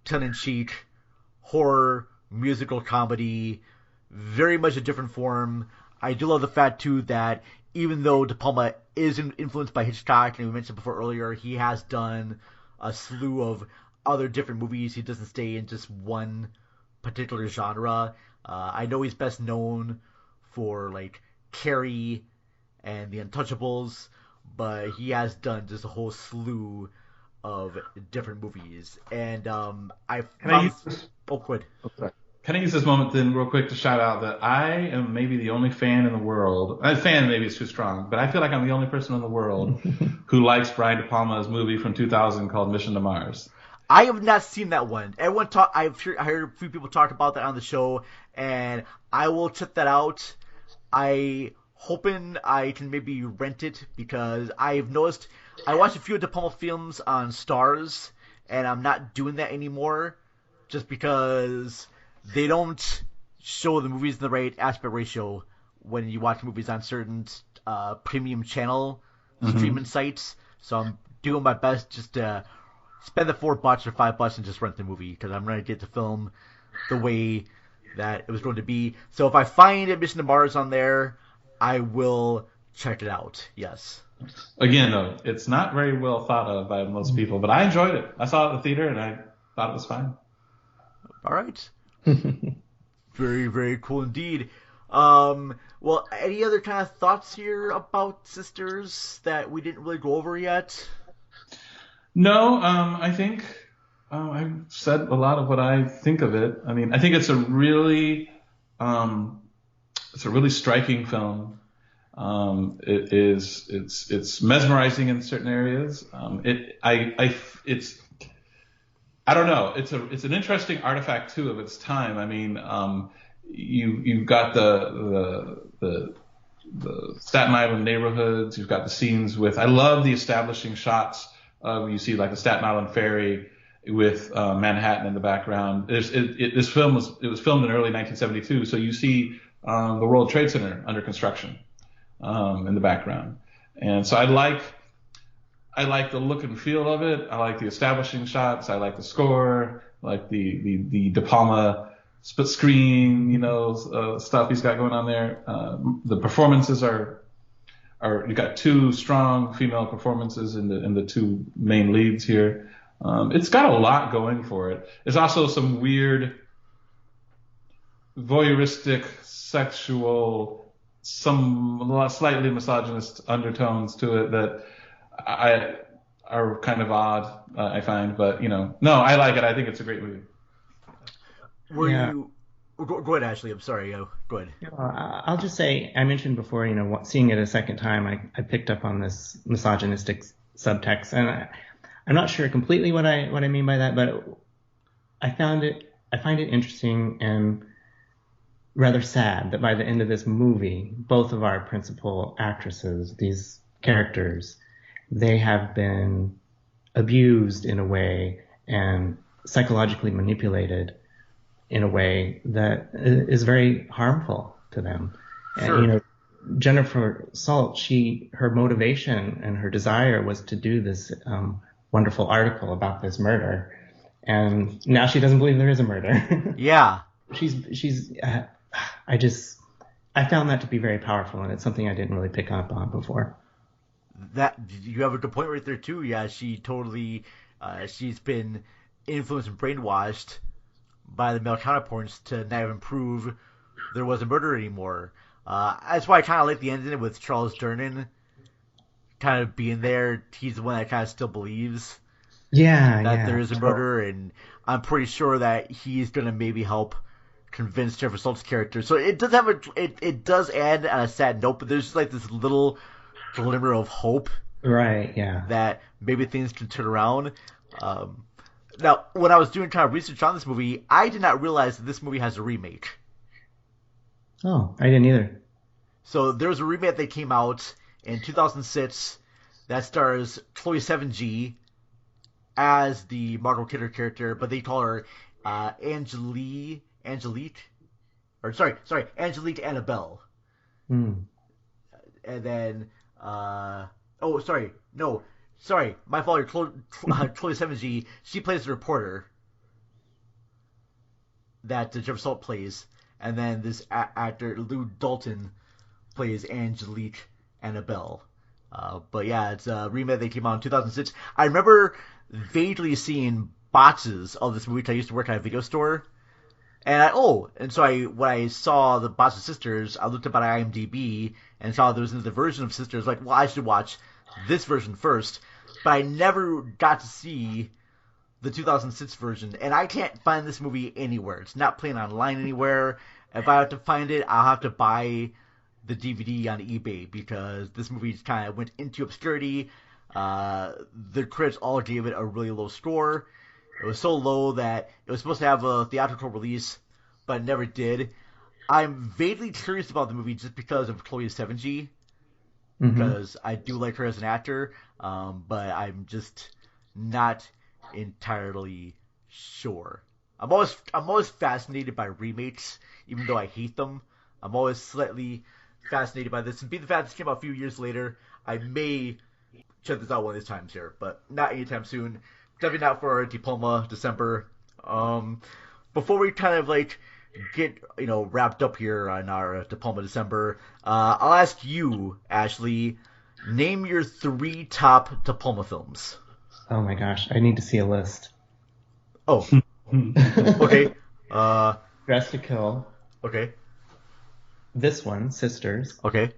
tongue-in-cheek horror musical comedy, very much a different form. I do love the fact too that even though De Palma is influenced by Hitchcock, and we mentioned before earlier, he has done a slew of other different movies. He doesn't stay in just one particular genre. I know he's best known for like Carrie and The Untouchables, but he has done just a whole slew of different movies. And Can I use this moment then real quick to shout out that I am maybe the only fan in the world. Fan maybe is too strong, but I feel like I'm the only person in the world who likes Brian De Palma's movie from 2000 called Mission to Mars. I have not seen that one. I heard a few people talk about that on the show, and I will check that out. Hoping I can maybe rent it because I've noticed I watched a few of De Palma films on Stars, and I'm not doing that anymore just because they don't show the movies in the right aspect ratio when you watch movies on certain premium channel streaming sites. So I'm doing my best just to spend the $4 or $5 and just rent the movie because I'm going to get the film the way that it was going to be. So if I find Mission to Mars on there, I will check it out. Yes. Again, though, it's not very well thought of by most people, but I enjoyed it. I saw it in the theater and I thought it was fine. All right. Very, very cool indeed. Well, any other kind of thoughts here about Sisters that we didn't really go over yet? No, I think I've said a lot of what I think of it. I mean, I think it's a really striking film. It's mesmerizing in certain areas. I don't know. It's an interesting artifact too of its time. I mean, you've got the Staten Island neighborhoods. You've got the scenes with. I love the establishing shots of you see like the Staten Island ferry with Manhattan in the background. This film was filmed in early 1972, so you see the World Trade Center under construction in the background, and so I like the look and feel of it. I like the establishing shots. I like the score. I like the De Palma split screen, stuff he's got going on there. The performances are you got two strong female performances in the two main leads here. It's got a lot going for it. There's also some weird voyeuristic, sexual, some slightly misogynist undertones to it that are kind of odd, I find. But, no, I like it. I think it's a great movie. Go ahead, Ashley. I'm sorry. Go ahead. I'll just say, I mentioned before, seeing it a second time, I picked up on this misogynistic subtext, and I'm not sure completely what I mean by that, but I find it interesting and rather sad that by the end of this movie, both of our principal actresses, these characters, they have been abused in a way and psychologically manipulated in a way that is very harmful to them. Sure. And, Jennifer Salt, her motivation and her desire was to do this wonderful article about this murder. And now she doesn't believe there is a murder. Yeah. I found that to be very powerful, and it's something I didn't really pick up on before. That you have a good point right there too. Yeah, she totally, she's been influenced and brainwashed by the male counterpoints to not even prove there was a murder anymore. That's why I kind of like the ending with Charles Durnan kind of being there. He's the one that kind of still believes that there is a murder, and I'm pretty sure that he's going to maybe help convince Jennifer Salt's character. So it does have it does end on a sad note, but there's just like this little glimmer of hope. Right, yeah. That maybe things can turn around. Now, when I was doing kind of research on this movie, I did not realize that this movie has a remake. Oh, I didn't either. So there was a remake that came out in 2006 that stars Chloe Sevigny as the Margot Kidder character, but they call her Angelique Annabelle. And then, my fault. Chloe Sevigny, she plays the reporter that Jennifer Salt plays, and then this actor Lou Dalton plays Angelique Annabelle. But yeah, it's a remake that came out in 2006. I remember vaguely seeing boxes of this movie because I used to work at a video store. And so when I saw the box of Sisters, I looked up on IMDb and saw there was another version of Sisters. Like, well, I should watch this version first. But I never got to see the 2006 version, and I can't find this movie anywhere. It's not playing online anywhere. If I have to find it, I'll have to buy the DVD on eBay because this movie kind of went into obscurity. The critics all gave it a really low score. It was so low that it was supposed to have a theatrical release, but it never did. I'm vaguely curious about the movie just because of Chloe Sevigny, because I do like her as an actor, but I'm just not entirely sure. I'm always fascinated by remakes, even though I hate them. I'm always slightly fascinated by this, and being the fact this came out a few years later, I may check this out one of these times here, but not anytime soon. Definitely not for Diploma December. Before we kind of get wrapped up here on our Diploma December, I'll ask you, Ashley, name your 3 top Diploma films. Oh my gosh, I need to see a list. Oh, okay. Dress to Kill. Okay. This one, Sisters. Okay.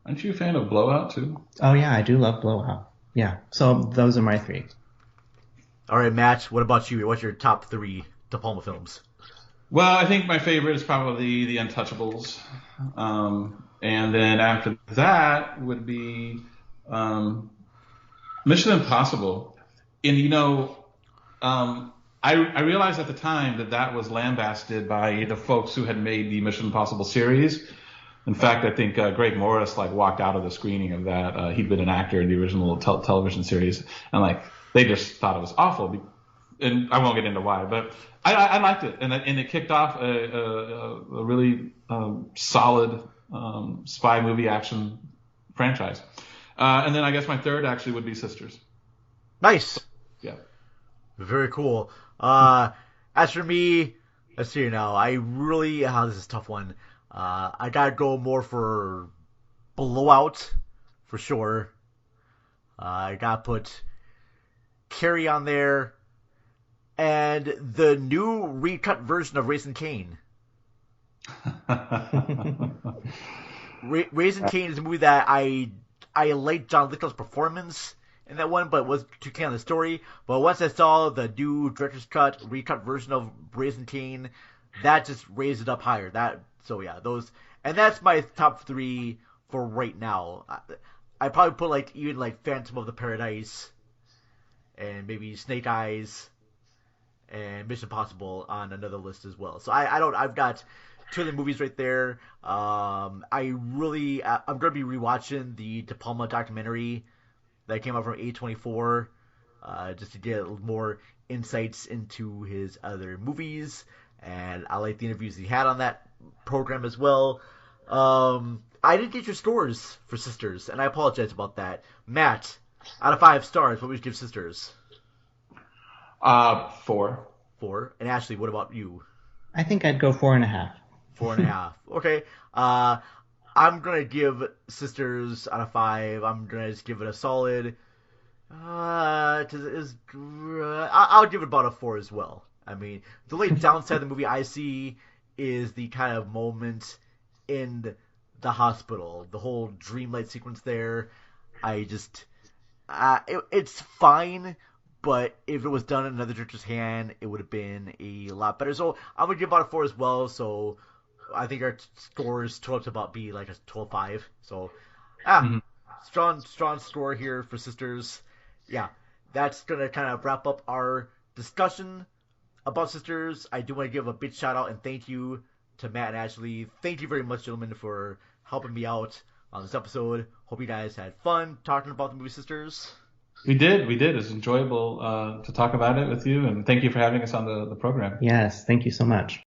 Aren't you a fan of Blowout too? Oh yeah, I do love Blowout. Yeah, so those are my 3. All right, Matt, what about you? What's your top 3 Diploma films? Well, I think my favorite is probably The Untouchables. And then after that would be Mission Impossible. And, I realized at the time that was lambasted by the folks who had made the Mission Impossible series. In fact, I think Greg Morris walked out of the screening of that. He'd been an actor in the original television series, and they just thought it was awful. And I won't get into why, but I liked it, and it kicked off a really solid spy movie action franchise. And then I guess my third actually would be Sisters. Nice. Yeah. Very cool. As for me, let's see now. I really this is a tough one. I gotta go more for blowout for sure. I gotta put Carrie on there, and the new recut version of Raising Cain. Raising Cain is a movie that I liked John Lithgow's performance in that one, but it was too kind of the story. But once I saw the new director's cut, recut version of Raising Cain, that just raised it up higher. Those, and that's my top 3 for right now. I probably put even Phantom of the Paradise, and maybe Snake Eyes, and Mission Impossible on another list as well. So I've got 2 of the movies right there. I'm gonna be rewatching the DePalma documentary that came out from A24, just to get more insights into his other movies, and I like the interviews he had on that program as well. I didn't get your scores for Sisters, and I apologize about that. Matt, out of 5 stars, what would you give Sisters? 4. 4. And Ashley, what about you? I think I'd go 4.5. 4.5. Okay. I'm gonna give Sisters out of 5. I'm gonna just give it a solid. I'll give it about a 4 as well. I mean, the only downside of the movie I see is the kind of moment in the hospital, the whole dreamlight sequence there. It's fine, but if it was done in another director's hand, it would have been a lot better. So I'm gonna give about a 4 as well. So I think our scores total up to about be like a 12.5. So strong score here for Sisters. Yeah, that's gonna kind of wrap up our discussion about Sisters. I do want to give a big shout out and thank you to Matt and Ashley. Thank you very much, gentlemen, for helping me out on this episode. Hope you guys had fun talking about the movie Sisters. We did. It was enjoyable to talk about it with you, and thank you for having us on the program. Yes, thank you so much.